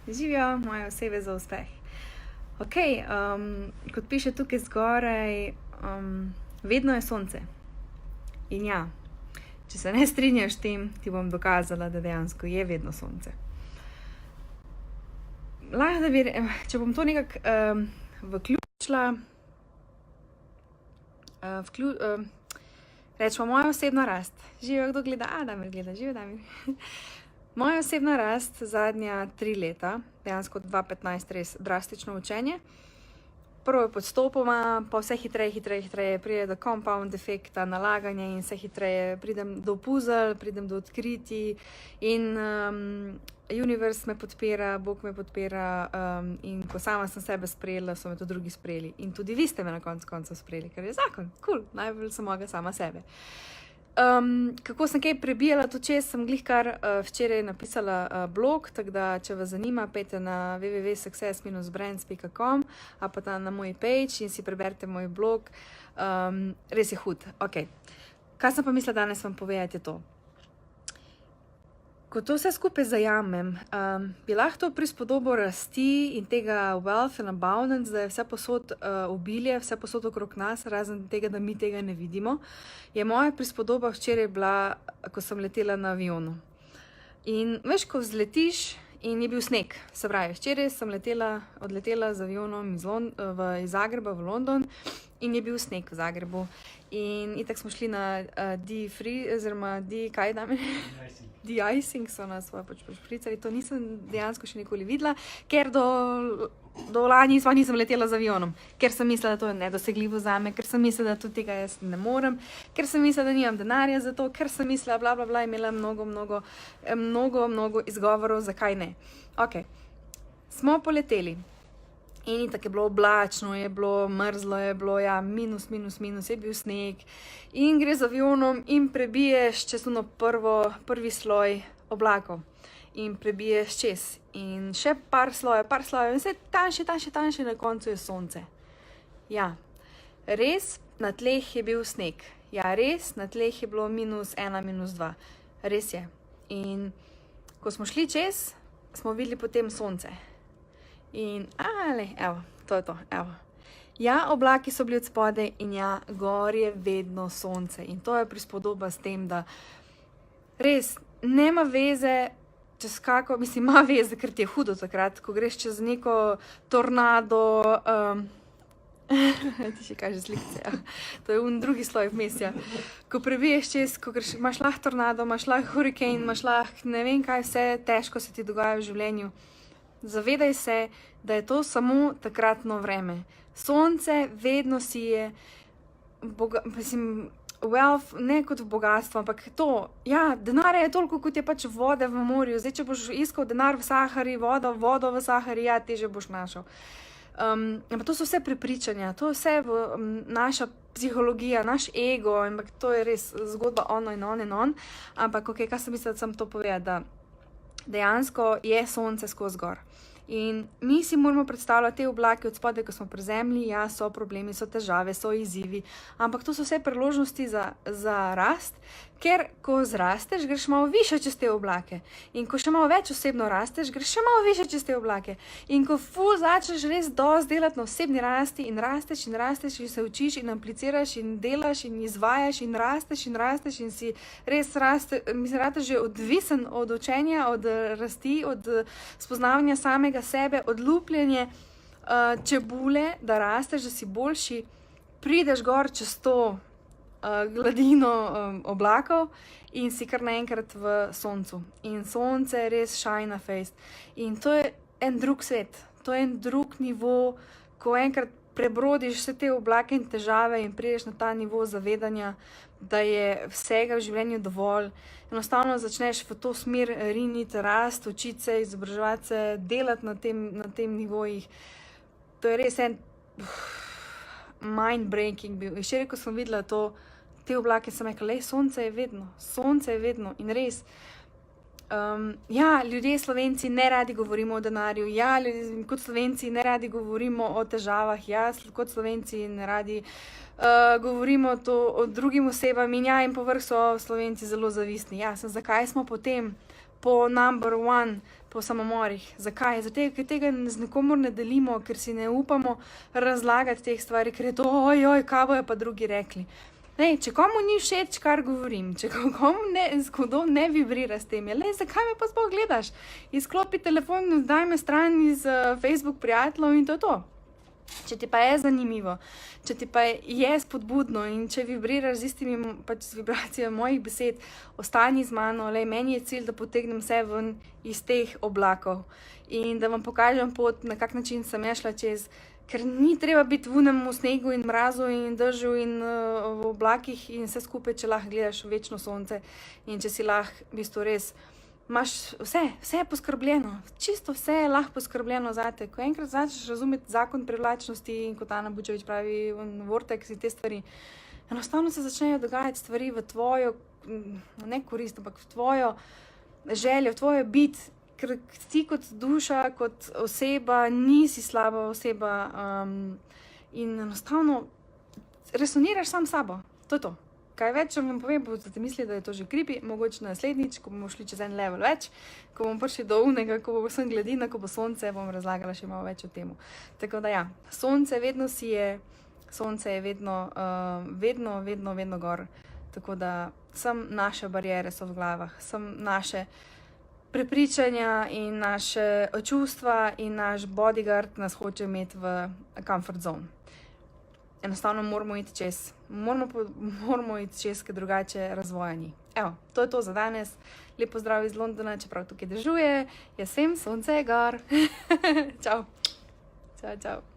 Živijo moje osebe za uspeh. Ok, kot piše tukaj zgoraj, vedno je sonce. In ja, če se ne strinjaš s tem, ti bom dokazala, da dejansko je vedno sonce. Lahko da bi, če bom to nekako vključila, rečemo moja osebna rast. Živijo, kdo gleda? Damir gleda, živijo Damir. Moja osebna rast zadnja 3 leta, dejansko 2015 res drastično učenje. Prvo je podstopoma, pa vse hitreje pride do compound efekta, nalaganja in vse hitreje pridem do puzzle, pridem do odkritij in univerz me podpira, Bog me podpira in ko sama sem sebe sprejela, so me tudi drugi sprejeli. In tudi vi ste me na koncu sprejeli, ker je zakon, cool, najbolj sem mogla sama sebe. Kako sem kaj prebijala to čez, sem glihkar včeraj napisala blog, tako da, če vas zanima, pejte na www.success-brands.com ali pa na moj page in si preberite moj blog. Res je hud. Ok. Kaj sem pa mislila danes vam povedati je to. Ko to vse skupaj zajamem, bi lahko to prispodobo rasti in tega wealth and abundance, da je vse posod obilje, vse posod okrog nas, razen tega, da mi tega ne vidimo, je moja prispodoba včeraj bila, ko sem letela na avionu. In veš, ko vzletiš in je bil sneg, se pravi, včeraj sem odletela z avionom iz Zagreba v London in je bil sneg v Zagrebu. In itak smo šli na de-free, oziroma kaj dame? De-icing so nas pač špricali, to nisem dejansko še nikoli videla, ker do lani nisem letela z avionom, ker sem mislila, da to je nedosegljivo zame, ker sem mislila, da tudi tega jaz ne morem, ker sem mislila, da nimam denarja za to, ker sem mislila, bla, bla, bla, imela mnogo izgovorov, zakaj ne. Ok, smo poleteli. In itak je bilo oblačno, je bilo mrzlo, je bilo minus, je bil sneg. In gre z avionom in prebiješ čez prvi sloj oblakov. In prebiješ čez. In še par slojev, in vse tanjše, na koncu je sonce. Ja, res na tleh je bil sneg. Ja, res na tleh je bilo -1, -2. Res je. In ko smo šli čez, smo videli potem sonce. In, evo, to je to, evo. Ja, oblaki so bili od spodaj in ja, gor je vedno sonce. In to je prispodoba s tem, da res nema veze, čez kako, mislim, ima veze, ker ti je hudo takrat, ko greš čez neko tornado, ti še kaže slikce, ja. To je drugi sloj vmes, ja. Ko prebiješ čez, ko greš, imaš lahko tornado, imaš lahko hurricane, imaš lahko ne vem kaj vse težko se ti dogaja v življenju. Zavedaj se, da je to samo takratno vreme. Sonce vedno sije, wealth, ne kot bogatstvo, ampak to, ja, denarja je toliko, kot je pač vode v morju. Zdaj, če boš iskal denar v Sahari, vodo v Sahari, ja, teže boš našel. Ampak to so vse prepričanja, to je vse naša psihologija, naš ego, ampak to je res zgodba on. Ampak, ok, kaj sem mislila, da sem to povedala, da dejansko je sonce skozi gor. In mi si moramo predstavljati te oblake od spodaj, ko smo pri zemlji, ja, so problemi, so težave, so izzivi, ampak to so vse priložnosti za rast, ker ko zrasteš, greš malo više čez te oblake. In ko še malo več osebno rasteš, greš še malo više čez te oblake. In ko začneš res dosti delati na osebni rasti in rasteš in se učiš in apliciraš in delaš in izvajaš in rasteš in si res rasteš že odvisen od učenja, od rasti, od spoznavanja samega sebe, od lupljenja čebule, da rasteš, da si boljši, prideš gor čez to gladino oblakov in si kar naenkrat v soncu. In sonce je res shine face. In to je en drug svet, to je en drug nivo, ko enkrat prebrodiš vse te oblake in težave in prideš na ta nivo zavedanja, da je vsega v življenju dovolj. Enostavno začneš v to smer riniti, rast, učiti se, izobraževati se, delati na tem nivojih. To je res en mind-breaking bil. In še ko sem videla te oblake, sem rekla, sonce je vedno in res. Ja, ljudje Slovenci ne radi govorimo o denarju, ja, kot Slovenci ne radi govorimo o težavah, ja, kot Slovenci ne radi govorimo to o drugim osebam in ja, in povrh so Slovenci zelo zavistni. Ja, zakaj smo potem po number one, po samomorih. Zakaj? Zato, ker tega z nikomor ne delimo, ker si ne upamo razlagati teh stvari, ker je to, ojoj, kaj bojo pa drugi rekli. Lej, če komu ni všeč, kar govorim, če komu ne vibrira s tem, zakaj me pa sploh gledaš? Izklopi telefon, daj me stran iz Facebook prijateljev in to je to. Če ti pa je zanimivo, če ti pa je spodbudno in če vibriraš z istimi z vibracijami mojih besed, ostani z mano, meni je cilj, da potegnem vse ven iz teh oblakov in da vam pokažem pot, na kak način sem šla čez, ker ni treba biti v unem snegu in mrazu in dežju in v oblakih in vse skupaj, če lahko gledaš v večno sonce in če si lahko v bistvu res imaš vse je poskrbljeno, čisto vse je lahko poskrbljeno zate. Ko enkrat začneš razumeti zakon privlačnosti in kot Ana Bučević pravi, vortex in te stvari, enostavno se začnejo dogajati stvari v tvojo, ne korist, ampak v tvojo željo, v tvojo bit, ker ti kot duša, kot oseba, nisi slaba oseba in enostavno resoniraš sam s sabo. To je to. Kaj več vam povem, boste mislili, da je to že creepy, mogoče naslednjič, ko bomo šli čez en level več, ko bomo prišli do unega, ko bo vsem gladina, ko bo sonce, bom razlagala še malo več o temu. Tako da ja, sonce vedno sije, sonce je vedno gor. Tako da sem naše bariere so v glavah, sem naše prepričanja in naše čustva in naš bodyguard nas hoče imeti v comfort zone. Enostavno moramo iti čez, ker drugače razvoja ni. Evo, to je to za danes. Lep pozdrav iz Londona, čeprav tukaj dežuje. Jaz vem, sonce je gor. Čau. Čau, čau.